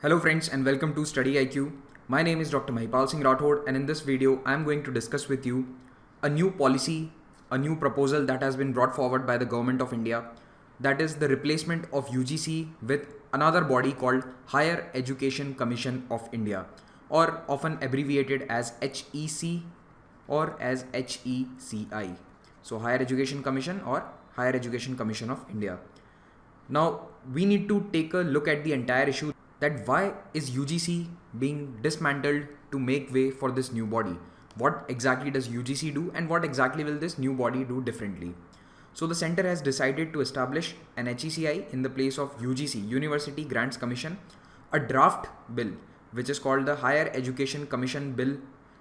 Hello friends and welcome to StudyIQ. My name is Dr. Mahipal Singh Rathod, and in this video I am going to discuss with you a new policy, a new proposal that has been brought forward by the Government of India, that is the replacement of UGC with another body called Higher Education Commission of India, or often abbreviated as HEC or as HECI. So Higher Education Commission or Higher Education Commission of India. Now we need to take a look at the entire issue, that why is UGC being dismantled to make way for this new body? What exactly does UGC do and what exactly will this new body do differently? So the center has decided to establish an HECI in the place of UGC, University Grants Commission, a draft bill which is called the Higher Education Commission Bill,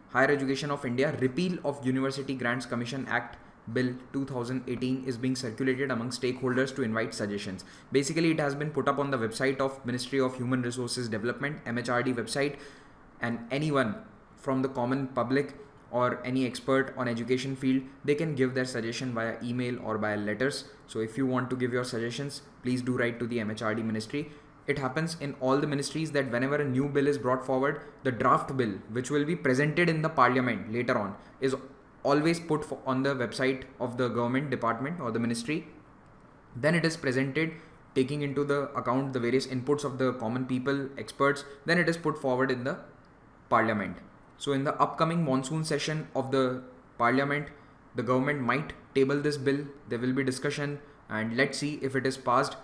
Higher Education of India Repeal of University Grants Commission Act Bill 2018 is being circulated among stakeholders to invite suggestions. Basically, it has been put up on the website of Ministry of Human Resources Development, MHRD website, and anyone from the common public or any expert on education field, they can give their suggestion via email or via letters. So if you want to give your suggestions, please do write to the MHRD ministry. It happens in all the ministries that whenever a new bill is brought forward, the draft bill, which will be presented in the parliament later on, is always put on the website of the government department or the ministry. Then it is presented taking into the account the various inputs of the common people, experts. Then it is put forward in the parliament. So in the upcoming monsoon session of the parliament, the government might table this bill. There will be discussion and let's see if it is passed.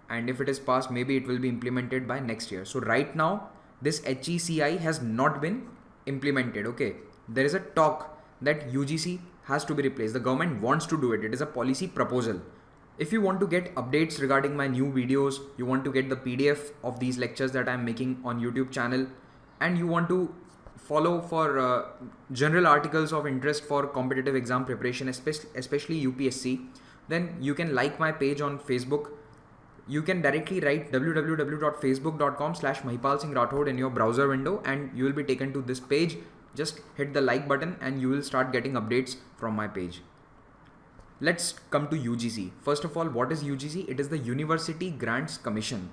And if it is passed, maybe it will be implemented by next year. So right now, this HECI has not been implemented. Okay, there is a talk that UGC has to be replaced. The government wants to do it. It is a policy proposal. If you want to get updates regarding my new videos, you want to get the PDF of these lectures that I am making on YouTube channel, and you want to follow for general articles of interest for competitive exam preparation, especially UPSC, then you can like my page on Facebook. You can directly write www.facebook.com/Mahipal Singh Rathod in your browser window and you will be taken to this page. Just hit the like button and you will start getting updates from my page. Let's come to UGC. First of all, what is UGC? It is the University Grants Commission.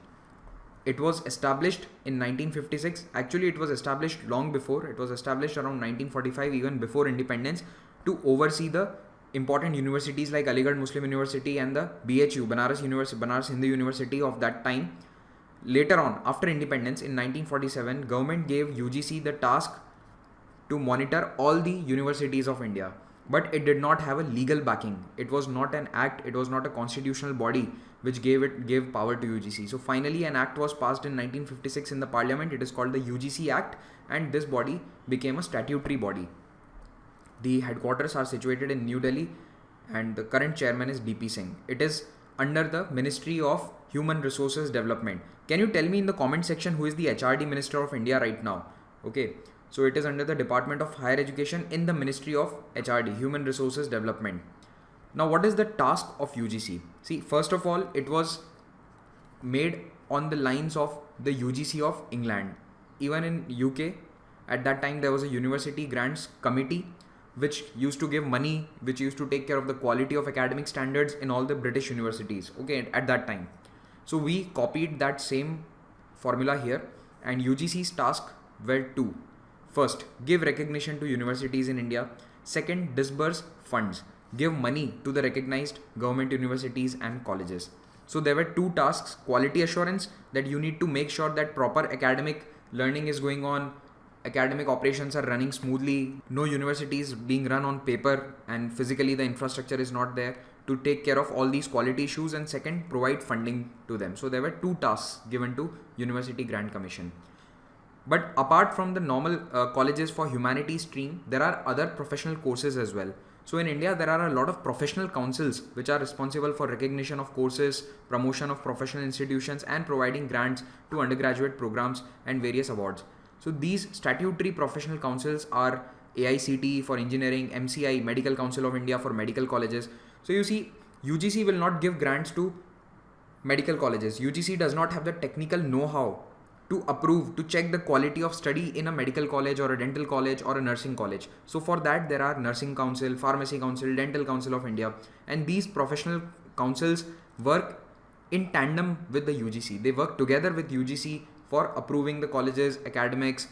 It was established in 1956. Actually, it was established long before. It was established around 1945, even before independence, to oversee the important universities like Aligarh Muslim University and the BHU, Banaras Hindu University of that time. Later on, after independence in 1947, government gave UGC the task to monitor all the universities of India, but it did not have a legal backing. It was not an act, it was not a constitutional body which gave power to UGC. So finally an act was passed in 1956 in the parliament. It is called the UGC Act, and this body became a statutory body. The headquarters are situated in New Delhi and the current chairman is DP Singh. It is under the Ministry of Human Resources Development. Can you tell me in the comment section who is the HRD Minister of India right now? Okay. So it is under the Department of Higher Education in the Ministry of HRD, Human Resources Development. Now, what is the task of UGC? See, first of all, it was made on the lines of the UGC of England. Even in UK, at that time, there was a University Grants Committee which used to give money, which used to take care of the quality of academic standards in all the British universities. Okay, at that time. So we copied that same formula here, and UGC's task were two. First, give recognition to universities in India. Second, disburse funds. Give money to the recognized government universities and colleges. So there were two tasks: quality assurance, that you need to make sure that proper academic learning is going on, academic operations are running smoothly, no universities being run on paper and physically the infrastructure is not there to take care of all these quality issues. And second, provide funding to them. So there were two tasks given to University Grant Commission. But apart from the normal colleges for humanities stream, there are other professional courses as well. So in India, there are a lot of professional councils which are responsible for recognition of courses, promotion of professional institutions, and providing grants to undergraduate programs and various awards. So these statutory professional councils are AICTE for engineering, MCI, Medical Council of India for medical colleges. So you see, UGC will not give grants to medical colleges. UGC does not have the technical know-how to approve, to check the quality of study in a medical college or a dental college or a nursing college. So for that, there are Nursing Council, Pharmacy Council, Dental Council of India, and these professional councils work in tandem with the UGC. They work together with UGC for approving the colleges, academics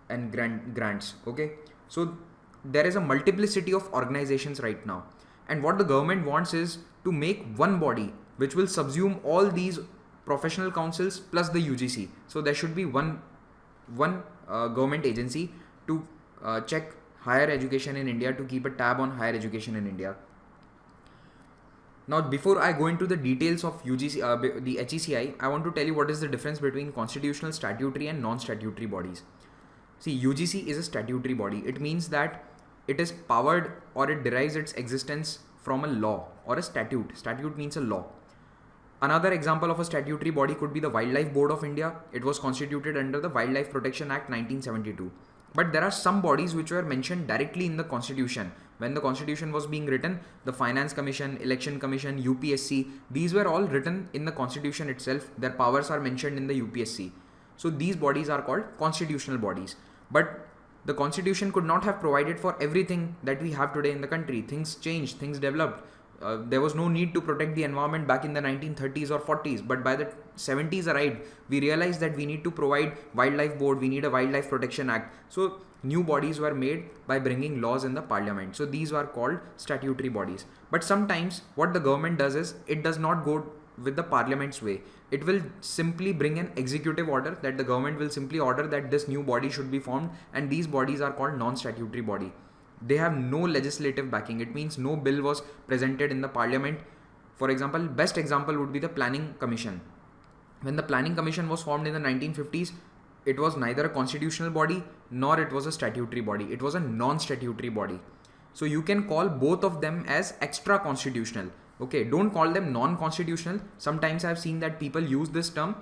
and grants. Okay, so there is a multiplicity of organizations right now, and what the government wants is to make one body which will subsume all these professional councils plus the UGC. So there should be one government agency to check higher education in India, to keep a tab on higher education in India. Now, before I go into the details of UGC, the HECI, I want to tell you what is the difference between constitutional, statutory and non-statutory bodies. See, UGC is a statutory body. It means that it is powered, or it derives its existence from a law or a statute. Statute means a law. Another example of a statutory body could be the Wildlife Board of India. It was constituted under the Wildlife Protection Act 1972. But there are some bodies which were mentioned directly in the constitution. When the constitution was being written, the Finance Commission, Election Commission, UPSC, these were all written in the constitution itself. Their powers are mentioned in the UPSC. So these bodies are called constitutional bodies. But the constitution could not have provided for everything that we have today in the country. Things changed, things developed. There was no need to protect the environment back in the 1930s or 40s, but by the 70s arrived, we realized that we need to provide Wildlife Board, we need a Wildlife Protection Act. So new bodies were made by bringing laws in the parliament. So these are called statutory bodies. But sometimes what the government does is, it does not go with the parliament's way. It will simply bring an executive order, that the government will simply order that this new body should be formed, and these bodies are called non-statutory body. They have no legislative backing. It means no bill was presented in the parliament. For example, best example would be the Planning Commission. When the Planning Commission was formed in the 1950s, it was neither a constitutional body nor it was a statutory body. It was a non-statutory body. So you can call both of them as extra constitutional. Okay, don't call them non-constitutional. Sometimes I've seen that people use this term.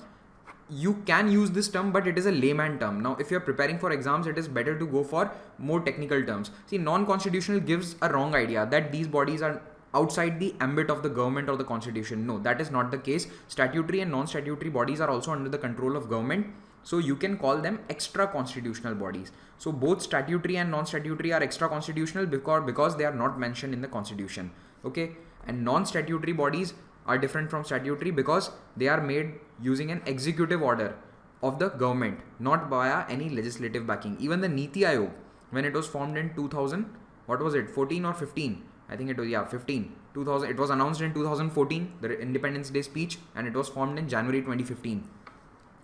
You can use this term, but it is a layman term. Now, if you're preparing for exams, it is better to go for more technical terms. See, non-constitutional gives a wrong idea that these bodies are outside the ambit of the government or the constitution. No, that is not the case. Statutory and non-statutory bodies are also under the control of government. So you can call them extra constitutional bodies. So both statutory and non-statutory are extra constitutional because they are not mentioned in the constitution. Okay, and non-statutory bodies are different from statutory because they are made using an executive order of the government, not via any legislative backing. Even the Niti Aayog, when it was formed in 2000, what was it, 14 or 15? I think it was, 15. 2000. It was announced in 2014, the Independence Day speech, and it was formed in January 2015.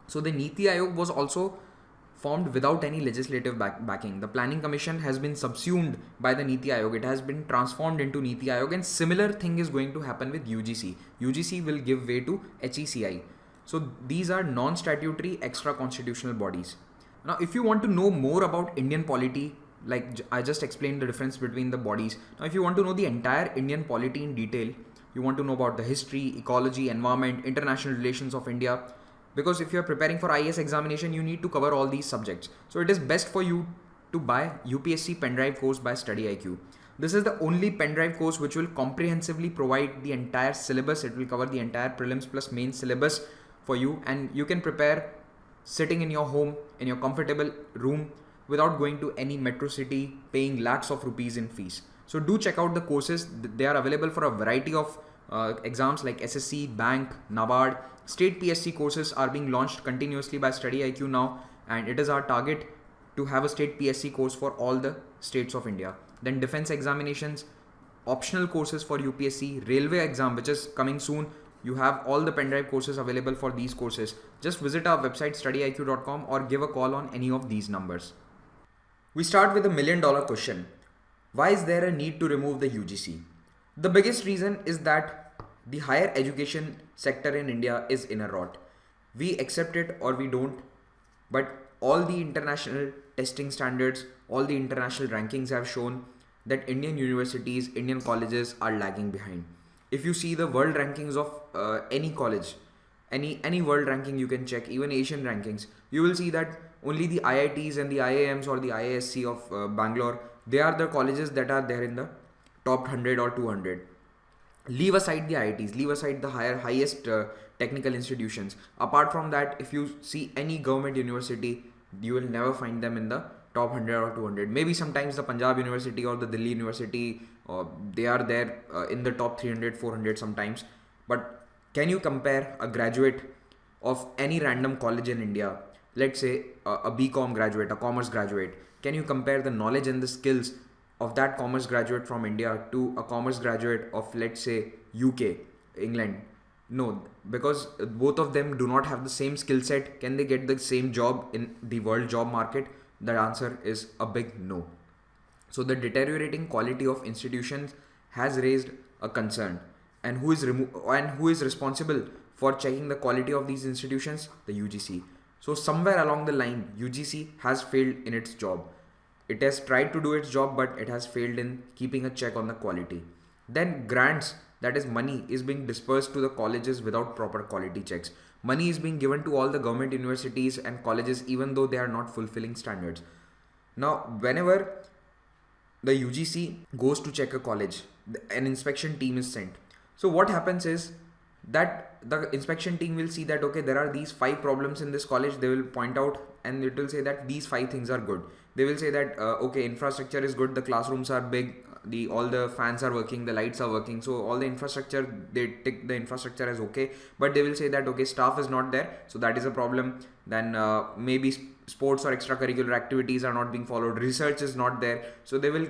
So the Niti Aayog was also formed without any legislative backing. The Planning Commission has been subsumed by the Niti Aayog. It has been transformed into Niti Aayog, and similar thing is going to happen with UGC. UGC will give way to HECI. So these are non-statutory extra constitutional bodies. Now, if you want to know more about Indian polity, like I just explained the difference between the bodies. Now, if you want to know the entire Indian polity in detail, you want to know about the history, ecology, environment, international relations of India, because if you are preparing for IAS examination, you need to cover all these subjects. So it is best for you to buy UPSC pendrive course by StudyIQ. This is the only pendrive course which will comprehensively provide the entire syllabus. It will cover the entire prelims plus main syllabus for you, and you can prepare sitting in your home, in your comfortable room, without going to any metro city, paying lakhs of rupees in fees. So do check out the courses. They are available for a variety of exams like SSC, Bank, NABARD. State PSC courses are being launched continuously by StudyIQ now, and it is our target to have a state PSC course for all the states of India. Then defense examinations, optional courses for UPSC, railway exam which is coming soon. You have all the pendrive courses available for these courses. Just visit our website studyiq.com or give a call on any of these numbers. We start with $1 million question. Why is there a need to remove the UGC? The biggest reason is that the higher education sector in India is in a rot. We accept it or we don't, but all the international testing standards, all the international rankings have shown that Indian universities, Indian colleges are lagging behind. If you see the world rankings of any college, any world ranking you can check, even Asian rankings, you will see that only the IITs and the IIMs or the IASC of Bangalore, they are the colleges that are there in the top 100 or 200. Leave aside the IITs, leave aside the highest technical institutions. Apart from that, if you see any government university, you will never find them in the top 100 or 200. Maybe sometimes the Punjab University or the Delhi University, they are there in the top 300, 400 sometimes. But can you compare a graduate of any random college in India let's say a BCom graduate, a commerce graduate, can you compare the knowledge and the skills of that commerce graduate from India to a commerce graduate of, let's say, UK, England? No, because both of them do not have the same skill set. Can they get the same job in the world job market? The answer is a big no. So the deteriorating quality of institutions has raised a concern. And who is responsible for checking the quality of these institutions? The UGC. So somewhere along the line, UGC has failed in its job. It has tried to do its job, but it has failed in keeping a check on the quality. Then grants, that is money, is being dispersed to the colleges without proper quality checks. Money is being given to all the government universities and colleges even though they are not fulfilling standards. Now, whenever the UGC goes to check a college, an inspection team is sent. So what happens is that the inspection team will see that, okay, there are these 5 problems in this college. They will point out and it will say that these 5 things are good. They will say that, okay, infrastructure is good, the classrooms are big, all the fans are working, the lights are working. So all the infrastructure, they tick the infrastructure as okay, but they will say that, okay, staff is not there, so that is a problem. Then maybe sports or extracurricular activities are not being followed, research is not there. So they will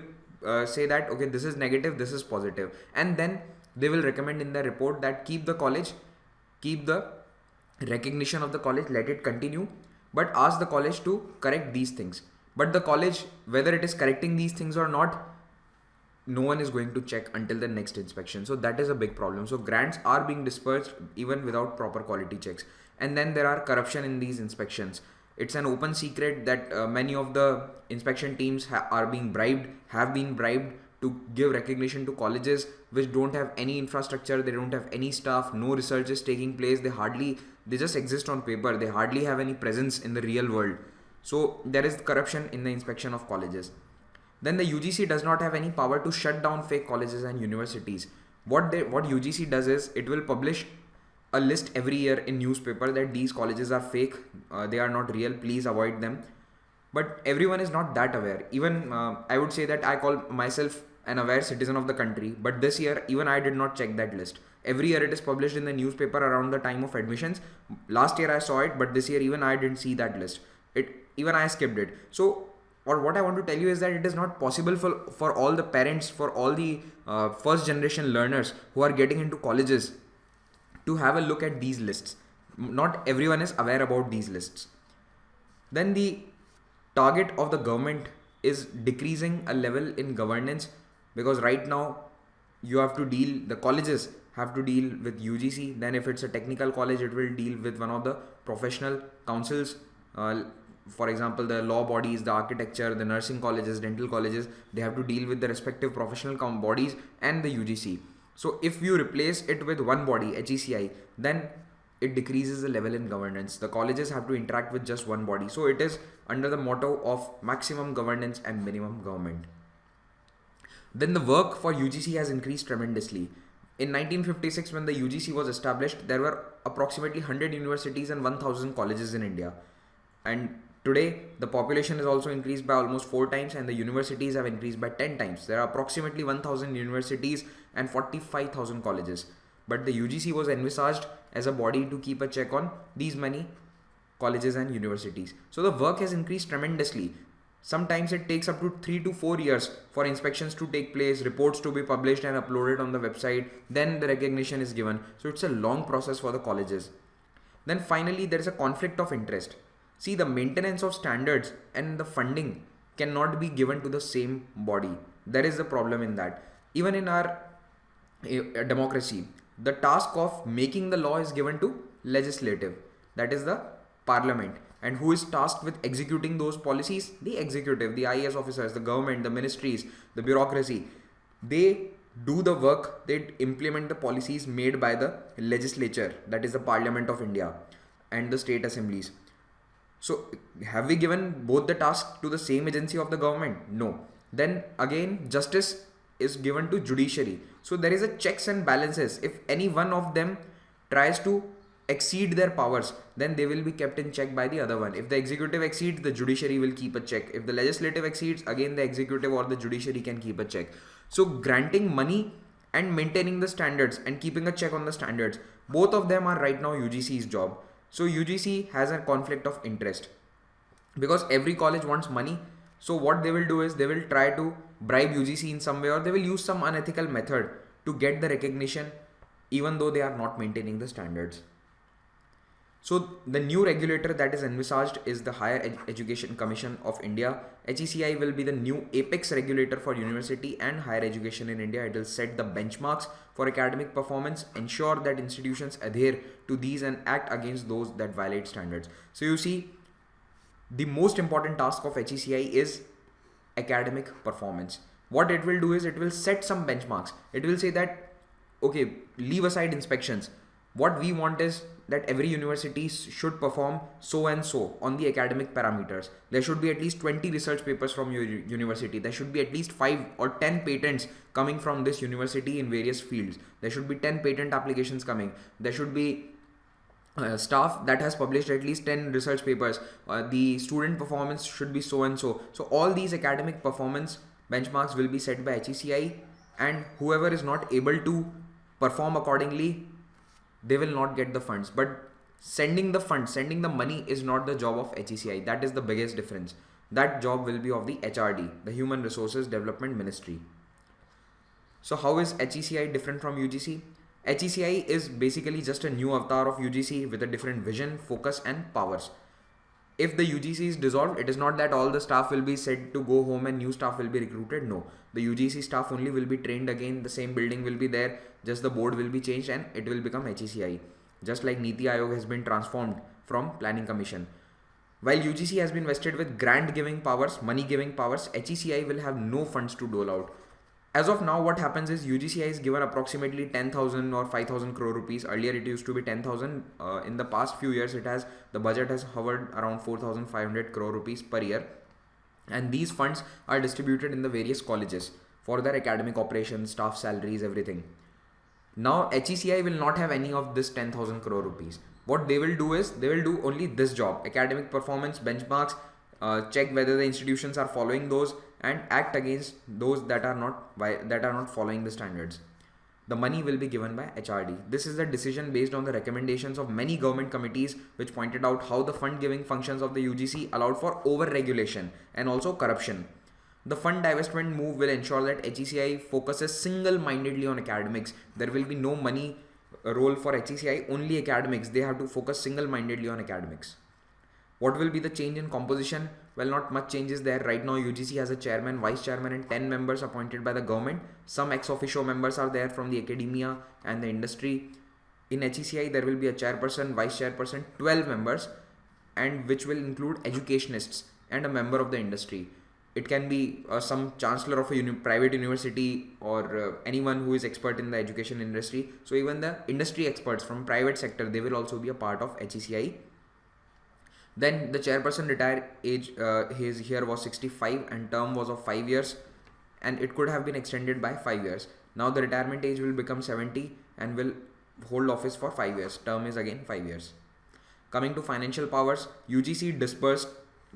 say that, okay, this is negative, this is positive, and then they will recommend in their report that keep the recognition of the college, let it continue, but ask the college to correct these things. But the college, whether it is correcting these things or not, no one is going to check until the next inspection. So that is a big problem. So grants are being dispersed even without proper quality checks. And then there are corruption in these inspections. It's an open secret that many of the inspection teams have been bribed to give recognition to colleges which don't have any infrastructure, they don't have any staff, no research is taking place, they just exist on paper, they hardly have any presence in the real world. So there is corruption in the inspection of colleges. Then the UGC does not have any power to shut down fake colleges and universities. What UGC does is it will publish a list every year in newspaper that these colleges are fake, they are not real, please avoid them. But everyone is not that aware. Even I would say that I call myself an aware citizen of the country, but this year even I did not check that list. Every year it is published in the newspaper around the time of admissions. Last year I saw it, but this year even I didn't see that list. Even I skipped it. So what I want to tell you is that it is not possible for all the parents, for all the first generation learners who are getting into colleges to have a look at these lists. Not everyone is aware about these lists. Then the target of the government is decreasing a level in governance, because right now the colleges have to deal with UGC. Then if it's a technical college, it will deal with one of the professional councils. For example, the law bodies, the architecture, the nursing colleges, dental colleges, they have to deal with the respective professional bodies and the UGC. So if you replace it with one body, HECI, then it decreases the level in governance. The colleges have to interact with just one body. So it is under the motto of maximum governance and minimum government. Then the work for UGC has increased tremendously. In 1956, when the UGC was established, there were approximately 100 universities and 1000 colleges in India. And today, the population has also increased by almost 4 times and the universities have increased by 10 times. There are approximately 1000 universities and 45,000 colleges. But the UGC was envisaged as a body to keep a check on these many colleges and universities. So the work has increased tremendously. Sometimes it takes up to 3 to 4 years for inspections to take place, reports to be published and uploaded on the website. Then the recognition is given. So it's a long process for the colleges. Then finally, there is a conflict of interest. See, the maintenance of standards and the funding cannot be given to the same body. There is a problem in that. Even in our democracy, the task of making the law is given to legislative, that is the parliament. And who is tasked with executing those policies? The executive, the IAS officers, the government, the ministries, the bureaucracy. They do the work, they implement the policies made by the legislature, that is the Parliament of India, and the state assemblies. So have we given both the tasks to the same agency of the government? No. Then again, justice is given to judiciary. So there is a checks and balances. If any one of them tries to exceed their powers, then they will be kept in check by the other one. If the executive exceeds, the judiciary will keep a check. If the legislative exceeds, again the executive or the judiciary can keep a check. So granting money and maintaining the standards and keeping a check on the standards, both of them are right now UGC's job. So UGC has a conflict of interest because every college wants money. So what they will do is they will try to bribe UGC in some way, or they will use some unethical method to get the recognition even though they are not maintaining the standards. So the new regulator that is envisaged is the Higher Education Commission of India. HECI will be the new apex regulator for university and higher education in India. It will set the benchmarks for academic performance, ensure that institutions adhere to these and act against those that violate standards. So you see, the most important task of HECI is academic performance. What it will do is it will set some benchmarks. It will say that, okay, leave aside inspections. What we want is that every university should perform so and so on the academic parameters. There should be at least 20 research papers from your university. There should be at least 5 or 10 patents coming from this university in various fields. There should be 10 patent applications coming. There should be staff that has published at least 10 research papers. The student performance should be so and so. So all these academic performance benchmarks will be set by HECI, and whoever is not able to perform accordingly, they will not get the funds. But sending the money is not the job of HECI. That is the biggest difference. That job will be of the HRD, the Human Resources Development Ministry. So how is HECI different from UGC? HECI is basically just a new avatar of UGC with a different vision, focus and powers. If the UGC is dissolved, it is not that all the staff will be said to go home and new staff will be recruited. No, the UGC staff only will be trained again. The same building will be there, just the board will be changed and it will become HECI. Just like Niti Aayog has been transformed from Planning Commission. While UGC has been vested with grant giving powers, money giving powers, HECI will have no funds to dole out. As of now, what happens is UGC is given approximately 10,000 or 5,000 crore rupees. Earlier it used to be 10,000. In the past few years, the budget has hovered around 4,500 crore rupees per year. And these funds are distributed in the various colleges for their academic operations, staff salaries, everything. Now HECI will not have any of this 10,000 crore rupees. What they will do is they will do only this job: academic performance benchmarks, check whether the institutions are following those, and act against those that are not following the standards. The money will be given by HRD. This is the decision based on the recommendations of many government committees which pointed out how the fund giving functions of the UGC allowed for over regulation and also corruption. The fund divestment move will ensure that HECI focuses single-mindedly on academics. There will be no money role for HECI, only academics. They have to focus single-mindedly on academics. What will be the change in composition? Well, not much changes there. Right now UGC has a chairman, vice chairman and 10 members appointed by the government. Some ex officio members are there from the academia and the industry. In HECI there will be a chairperson, vice chairperson, 12 members, and which will include educationists and a member of the industry. It can be some chancellor of a private university or anyone who is expert in the education industry. So even the industry experts from private sector, they will also be a part of HECI. Then the chairperson retired age here was 65 and term was of 5 years, and it could have been extended by 5 years. Now the retirement age will become 70 and will hold office for 5 years. Term is again 5 years. Coming to financial powers, UGC disbursed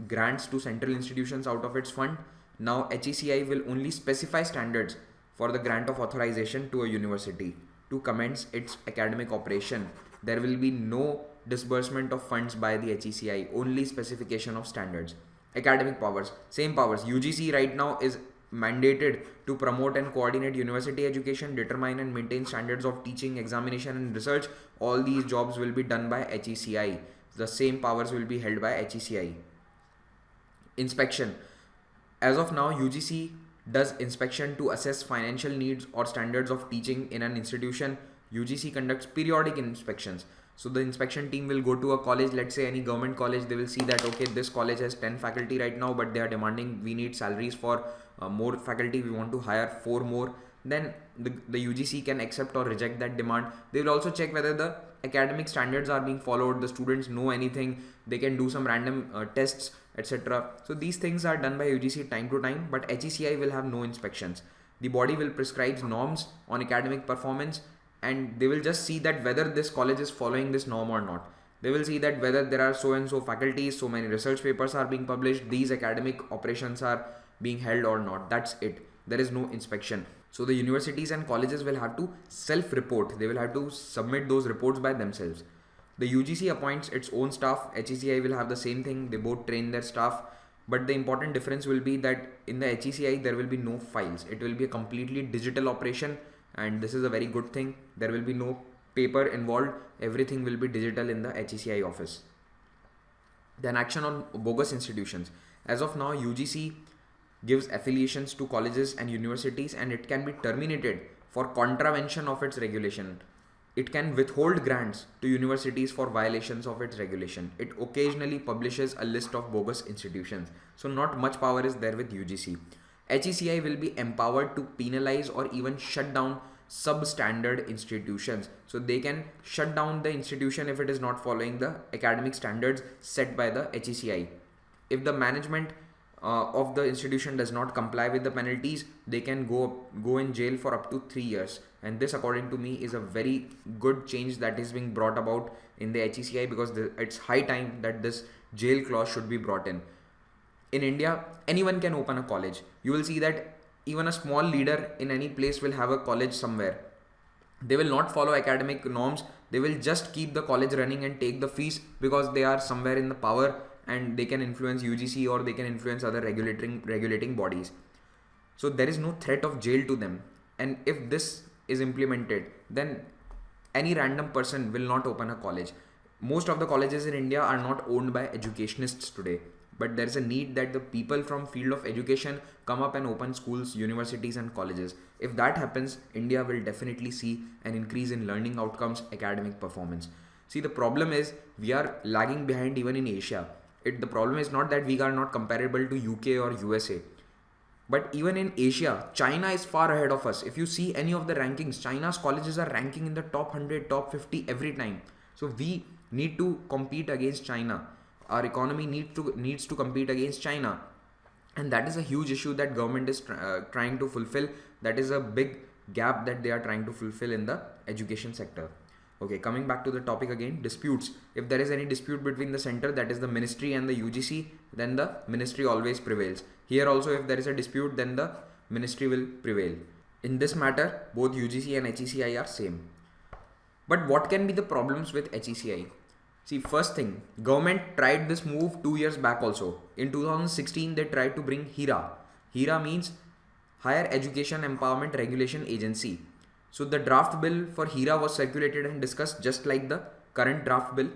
grants to central institutions out of its fund. Now HECI will only specify standards for the grant of authorization to a university to commence its academic operation. There will be no disbursement of funds by the HECI, only specification of standards. Academic powers, same powers. UGC right now is mandated to promote and coordinate university education, determine and maintain standards of teaching, examination and research. All these jobs will be done by HECI. The same powers will be held by HECI. Inspection. As of now, UGC does inspection to assess financial needs or standards of teaching in an institution. UGC conducts periodic inspections. So the inspection team will go to a college, let's say any government college. They will see that, okay, this college has 10 faculty right now, but they are demanding, we need salaries for more faculty, we want to hire 4 more. Then the UGC can accept or reject that demand. They will also check whether the academic standards are being followed, the students know anything, they can do some random tests, etc. So these things are done by UGC time to time, but HECI will have no inspections. The body will prescribe norms on academic performance, and they will just see that whether this college is following this norm or not. They will see that whether there are so and so faculties, so many research papers are being published, these academic operations are being held or not. That's it. There is no inspection. So the universities and colleges will have to self-report. They will have to submit those reports by themselves. The UGC appoints its own staff. HECI will have the same thing. They both train their staff. But the important difference will be that in the HECI, there will be no files. It will be a completely digital operation. And this is a very good thing. There will be no paper involved. Everything will be digital in the HECI office. Then action on bogus institutions. As of now, UGC gives affiliations to colleges and universities, and it can be terminated for contravention of its regulation. It can withhold grants to universities for violations of its regulation. It occasionally publishes a list of bogus institutions. So not much power is there with UGC. HECI will be empowered to penalize or even shut down substandard institutions. So they can shut down the institution if it is not following the academic standards set by the HECI. If the management of the institution does not comply with the penalties, they can go in jail for up to 3 years. And this, according to me, is a very good change that is being brought about in the HECI, because it's high time that this jail clause should be brought in. In India, anyone can open a college. You will see that even a small leader in any place will have a college somewhere. They will not follow academic norms. They will just keep the college running and take the fees because they are somewhere in the power and they can influence UGC or they can influence other regulating bodies. So there is no threat of jail to them. And if this is implemented, then any random person will not open a college. Most of the colleges in India are not owned by educationists today. But there is a need that the people from field of education come up and open schools, universities and colleges. If that happens, India will definitely see an increase in learning outcomes, academic performance. See, the problem is we are lagging behind even in Asia. The problem is not that we are not comparable to UK or USA. But even in Asia, China is far ahead of us. If you see any of the rankings, China's colleges are ranking in the top 100, top 50 every time. So we need to compete against China. Our economy needs to compete against China, and that is a huge issue that government is trying to fulfill. That is a big gap that they are trying to fulfill in the education sector. Okay, coming back to the topic again, disputes. If there is any dispute between the center, that is the ministry, and the UGC, then the ministry always prevails. Here also, if there is a dispute, then the ministry will prevail. In this matter, both UGC and HECI are same. But what can be the problems with HECI? See, first thing, government tried this move 2 years back also. In 2016, they tried to bring HERA. HERA means Higher Education Empowerment Regulation Agency. So the draft bill for HERA was circulated and discussed just like the current draft bill.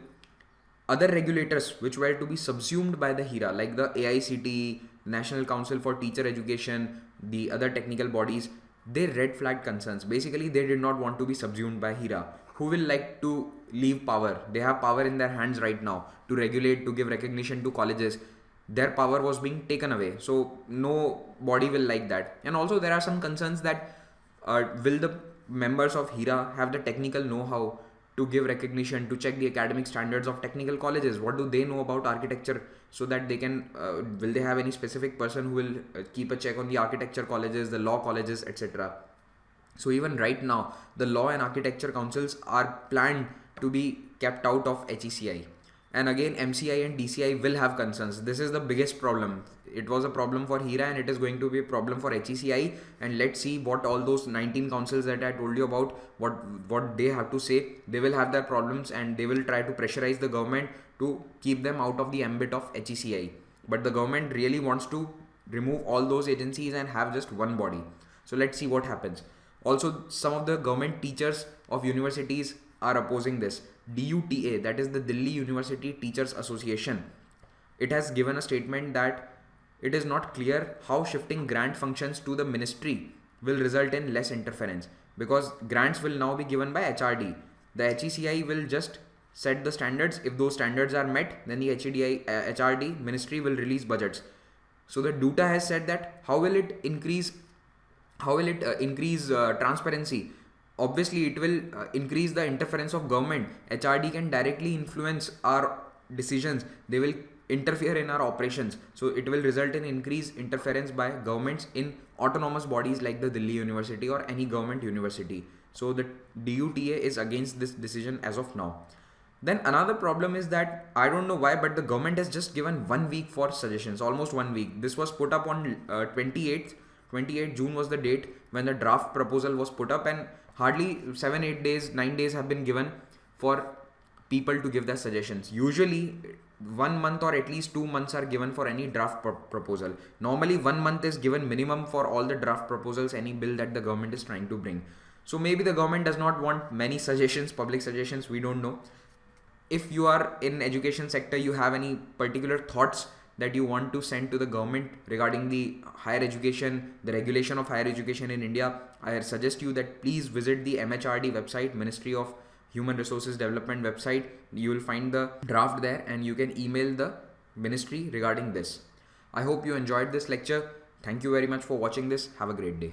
Other regulators which were to be subsumed by the HERA, like the AICTE, National Council for Teacher Education, the other technical bodies, they red flagged concerns. Basically, they did not want to be subsumed by HERA. Who will like to leave power? They have power in their hands right now to regulate, to give recognition to colleges. Their power was being taken away. So nobody will like that. And also there are some concerns that will the members of HERA have the technical know-how to give recognition, to check the academic standards of technical colleges? What do they know about architecture, so that they can, will they have any specific person who will keep a check on the architecture colleges, the law colleges, etc. So even right now, the law and architecture councils are planned to be kept out of HECI. And again, MCI and DCI will have concerns. This is the biggest problem. It was a problem for HERA and it is going to be a problem for HECI. And let's see what all those 19 councils that I told you about, what they have to say. They will have their problems and they will try to pressurize the government to keep them out of the ambit of HECI. But the government really wants to remove all those agencies and have just one body. So let's see what happens. Also, some of the government teachers of universities are opposing this. DUTA, that is the Delhi University Teachers Association, it has given a statement that it is not clear how shifting grant functions to the ministry will result in less interference, because grants will now be given by HRD. The HECI will just set the standards. If those standards are met, then the HRD ministry will release budgets. So the DUTA has said that how will it increase transparency? Obviously, it will increase the interference of government. HRD can directly influence our decisions. They will interfere in our operations. So it will result in increased interference by governments in autonomous bodies like the Delhi University or any government university. So the DUTA is against this decision as of now. Then another problem is that I don't know why, but the government has just given 1 week for suggestions, almost 1 week. This was put up on 28 June was the date when the draft proposal was put up, and hardly 7-8 days, 9 days have been given for people to give their suggestions. Usually 1 month or at least 2 months are given for any draft proposal. Normally 1 month is given minimum for all the draft proposals, any bill that the government is trying to bring. So maybe the government does not want many suggestions, public suggestions, we don't know. If you are in education sector, you have any particular thoughts that you want to send to the government regarding the higher education, the regulation of higher education in India, I suggest you that please visit the MHRD website, Ministry of Human Resources Development website. You will find the draft there and you can email the ministry regarding this. I hope you enjoyed this lecture. Thank you very much for watching this. Have a great day.